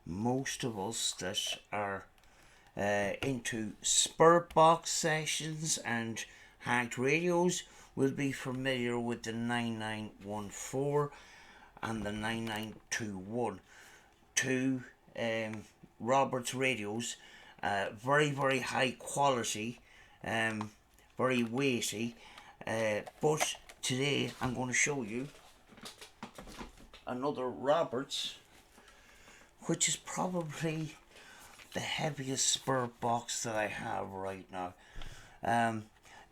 most of us that are into spirit box sessions and hacked radios will be familiar with the 9914 and the 9921. Two Roberts radios, very high quality, very weighty, but today I'm going to show you another Roberts, which is probably the heaviest spirit box that I have right now.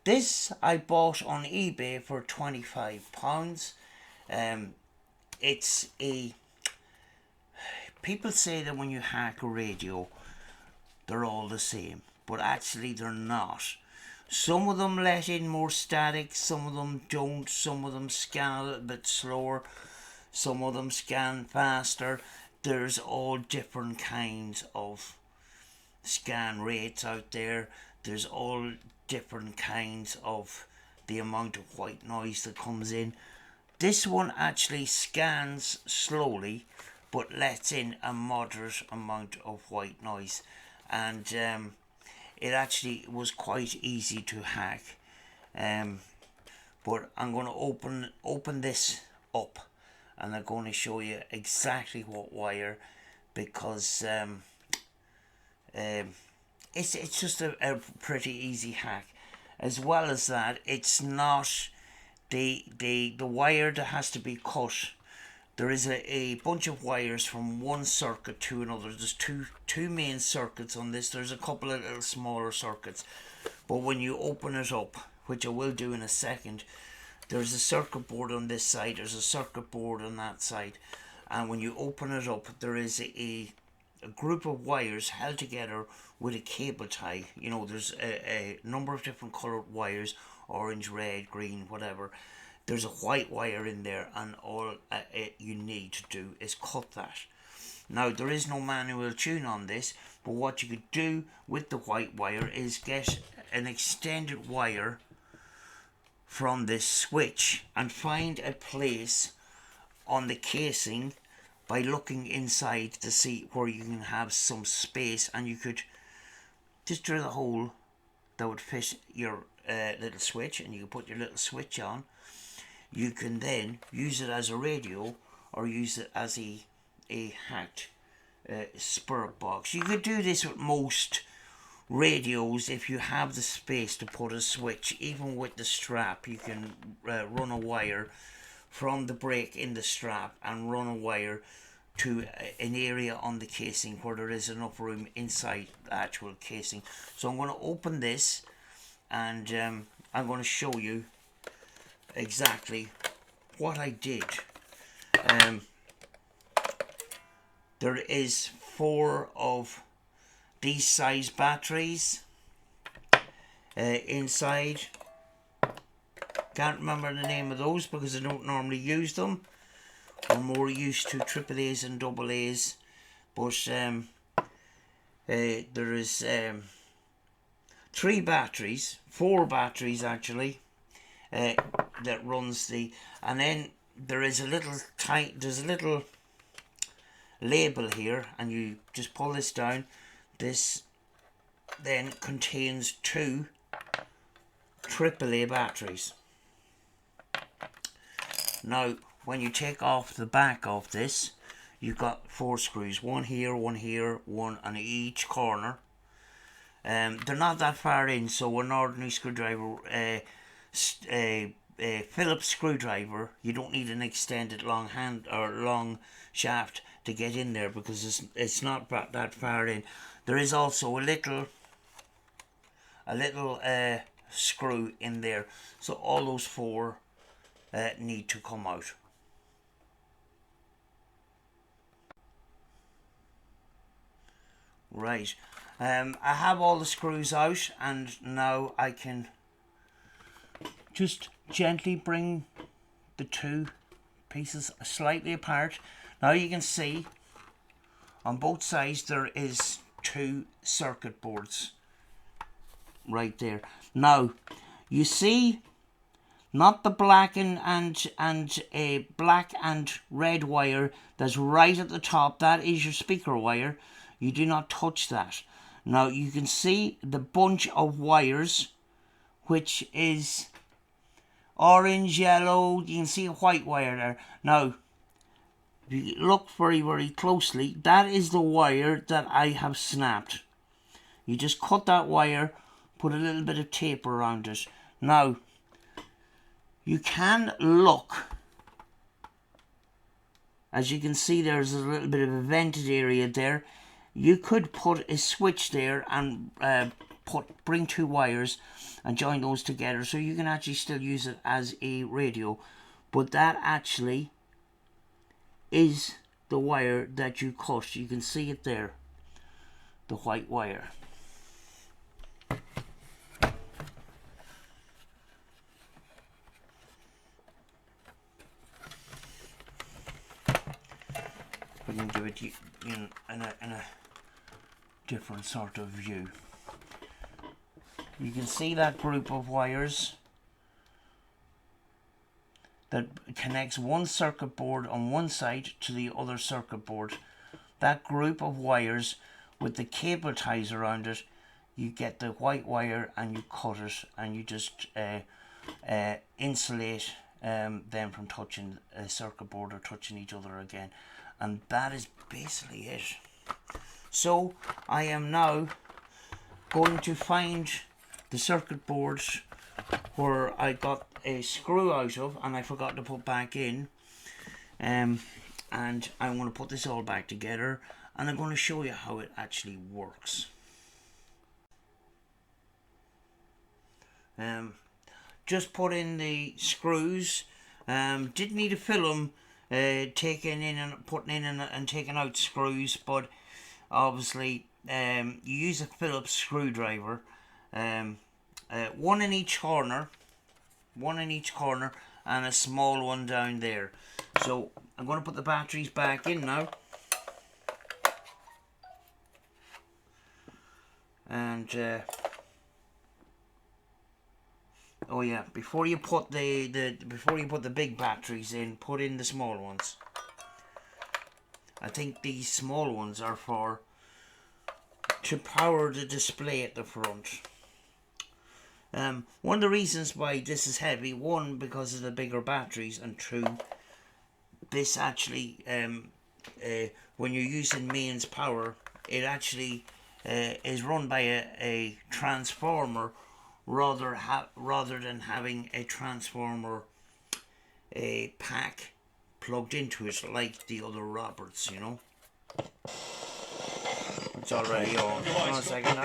This I bought on eBay for £25. It's a... People say that when you hack a radio, they're all the same, but actually they're not. Some of them let in more static, some of them don't, some of them scan a little bit slower, some of them scan faster. There's all different kinds of scan rates out there. There's all different kinds of the amount of white noise that comes in. This one actually scans slowly but lets in a moderate amount of white noise, and it actually was quite easy to hack. But I'm going to open this up, and I'm going to show you exactly what wire, because it's just a pretty easy hack. As well as that, it's not the wire that has to be cut. There is a bunch of wires from one circuit to another. There's two main circuits on this. There's a couple of little smaller circuits, but when you open it up, which I will do in a second, there's a circuit board on this side, there's a circuit board on that side, and when you open it up, there is a group of wires held together with a cable tie. You know, there's a number of different coloured wires, orange, red, green, whatever. There's a white wire in there, and all you need to do is cut that. Now, there is no manual tune on this, but what you could do with the white wire is get an extended wire from this switch and find a place on the casing by looking inside to see where you can have some space, and you could just drill a hole that would fit your little switch, and you can put your little switch on. You can then use it as a radio or use it as a hacked spirit box. You could do this with most radios if you have the space to put a switch. Even with the strap, you can run a wire from the break in the strap and run a wire to an area on the casing where there is enough room inside the actual casing. So I'm going to open this, and I'm going to show you exactly what I did. There is 4 of these size batteries inside. Can't remember the name of those because I don't normally use them. I'm more used to AAAs and AA's, but there is 3 batteries, 4 batteries actually, that runs the, and then there is a little there's a little label here, and you just pull this down. This then contains 2 AAA batteries. Now, when you take off the back of this, you've got 4 screws, one here, one on each corner. They're not that far in, so an ordinary screwdriver, Phillips screwdriver, you don't need an extended long hand or long shaft to get in there, because it's not that far in. There is also a little screw in there, so all those 4 need to come out. Right, I have all the screws out, and now I can just gently bring the 2 pieces slightly apart. Now you can see on both sides there is 2 circuit boards right there. Now you see not the black black and red wire that's right at the top. That is your speaker wire. You do not touch that. Now you can see the bunch of wires, which is orange, yellow. You can see a white wire there. Now, if you look very, very closely, that is the wire that I have snapped. You just cut that wire, put a little bit of tape around it. Now, you can look. As you can see, there's a little bit of a vented area there. You could put a switch there and bring two wires and join those together, so you can actually still use it as a radio. But that actually is the wire that you cut. You can see it there, the white wire. We can give it in a different sort of view. You can see that group of wires that connects one circuit board on one side to the other circuit board. That group of wires with the cable ties around it, you get the white wire and you cut it, and you just insulate them from touching a circuit board or touching each other again. And that is basically it. So I am now going to find the circuit boards where I got a screw out of and I forgot to put back in, and I'm going to put this all back together, and I'm going to show you how it actually works. Just put in the screws. Didn't need to fill them, taking in and putting in and taking out screws, but obviously you use a Phillips screwdriver, one in each corner, and a small one down there. So I'm going to put the batteries back in now, and oh yeah, before you put the big batteries in, put in the small ones. I think these small ones are to power the display at the front. One of the reasons why this is heavy, one, because of the bigger batteries, and two, this actually, when you're using mains power, it actually is run by a transformer rather than having a transformer pack plugged into it like the other Roberts, you know. It's already on. Hold on a second now.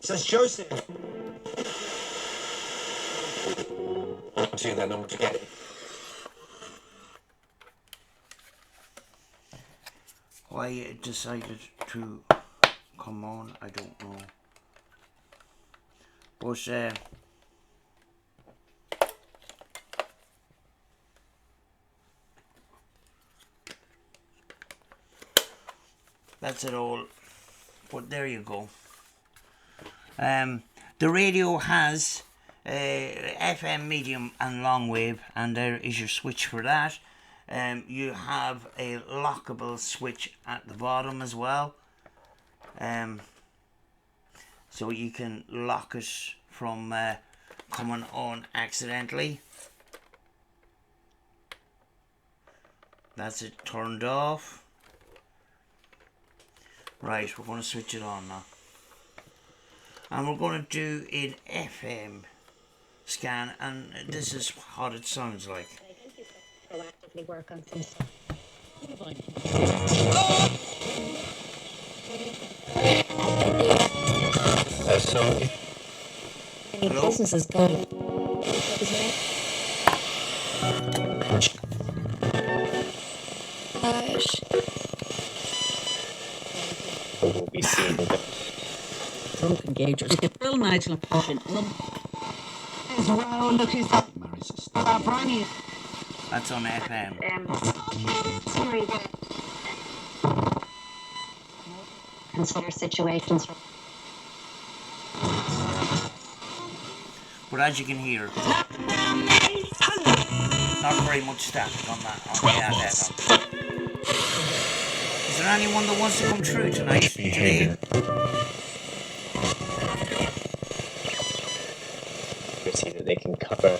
Says Joseph. I'm seeing that number again. Why it decided to come on, I don't know. But that's it all. But there you go. The radio has FM, medium and long wave, and there is your switch for that. You have a lockable switch at the bottom as well, so you can lock it from coming on accidentally. That's it turned off. Right, we're going to switch it on now, and we're going to do an FM scan, and this is what it sounds like. Proactively work on some stuff. Any business is going. We see the drunk engagers. Bill Nigel Poppin. As well, look who's up. Brian, That's on FM. sorry, consider situations. But as you can hear, not very much static on that. On 12 the months. FM. Is there anyone that wants to come through tonight? Today? Behavior. See that they can cover.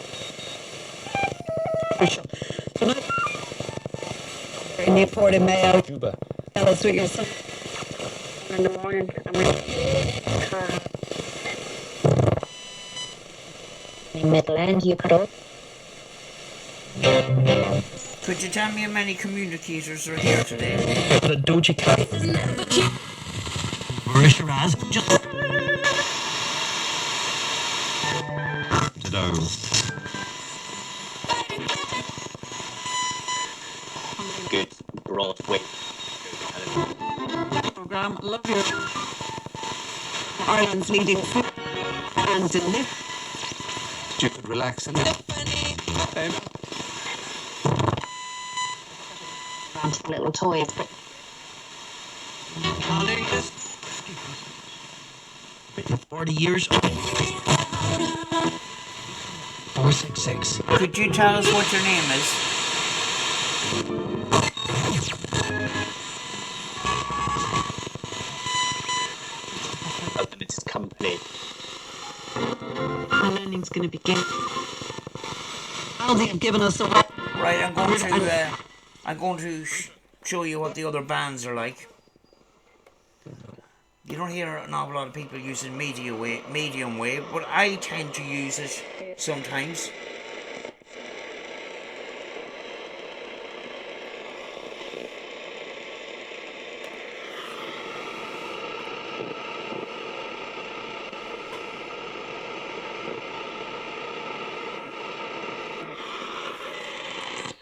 In Newport in Mayo, Juba. tell us what you're saying. In the morning, I'm in Midland, you could all. Could you tell me how many communicators are here today? The Doji Cat. Shiraz. Just. To know. Good Broadway. Program, love you. Ireland's leading food and deliver. You could relax and Little toys. 40 years old. 466. Could you tell us what your name is? A limited company. My learning's going to begin. Aldi have given us a Right, I'm going to show you what the other bands are like. You don't hear an awful lot of people using medium wave, but I tend to use it sometimes.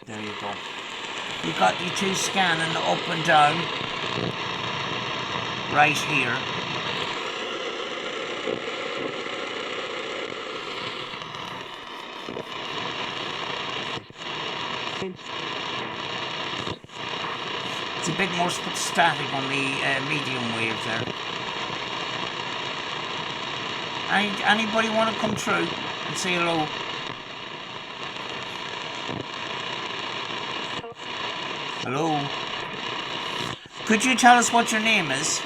There you go. You got your two scanning up and down right here. It's a bit more static on the medium wave there. Anybody want to come through and say hello? Hello? Could you tell us what your name is?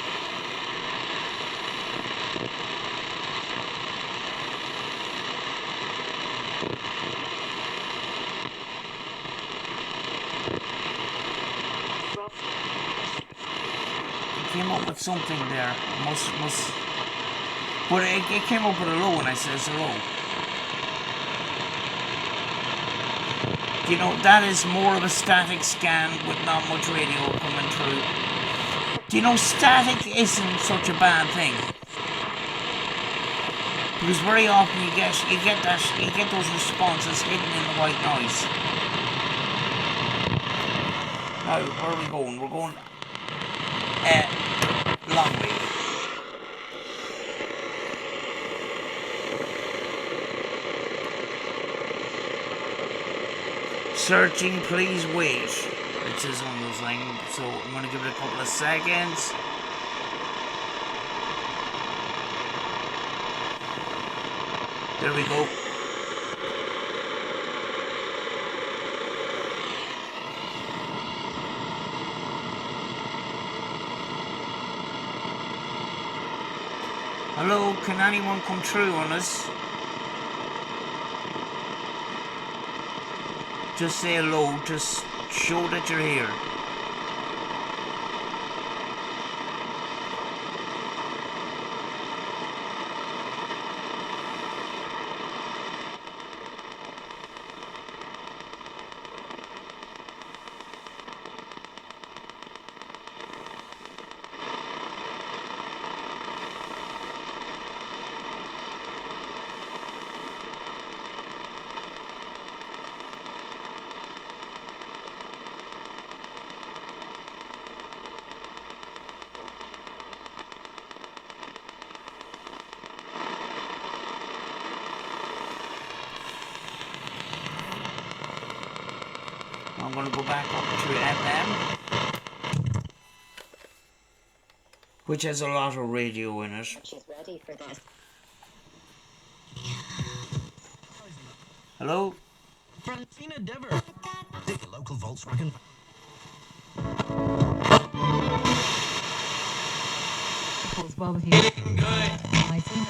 It came up with something there. But it came up with a low when I says hello. You know, that is more of a static scan with not much radio coming through. Do you know, static isn't such a bad thing. Because very often you get those responses hidden in the white noise. Now, where are we going? We're going long wave. Searching, please wait. It says on those lines, so I'm going to give it a couple of seconds. There we go. Hello, can anyone come through on us? Just say hello, just show that you're here. going to go back up to FM, which has a lot of radio in it. She's ready for this. Hello? Francina Dever. The local Volkswagen. Bob here. I think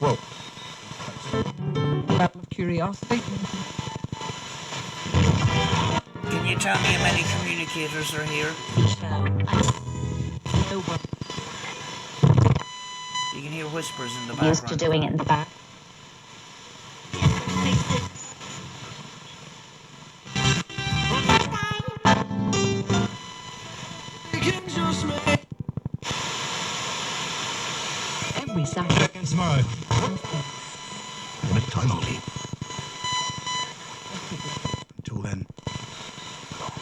Whoa. out of curiosity. Can you tell me how many communicators are here? You can hear whispers in the background. Used to doing it in the back. Every Saturday. Tomorrow. One time only. Until then.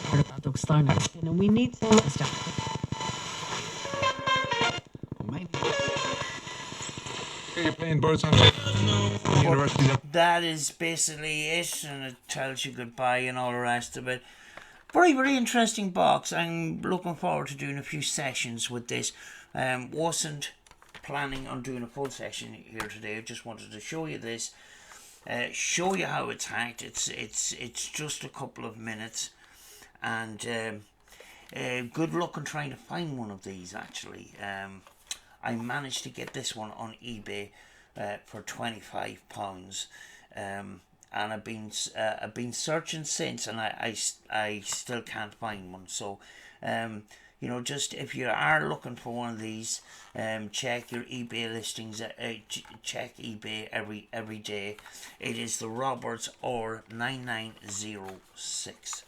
Heard about those Starnuts, and we need some stuff. You're playing birds on University. That is basically it, and it tells you goodbye and all the rest of it. Very, very interesting box. I'm looking forward to doing a few sessions with this. Wasn't planning on doing a full session here today. I just wanted to show you this, show you how it's hacked. It's just a couple of minutes, and good luck on trying to find one of these. Actually, I managed to get this one on eBay for £25, and I've been searching since, and I still can't find one. So you know, just if you are looking for one of these, check your eBay listings. Check eBay every day. It is the Roberts or 9906.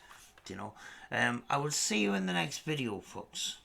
You know, I will see you in the next video, folks.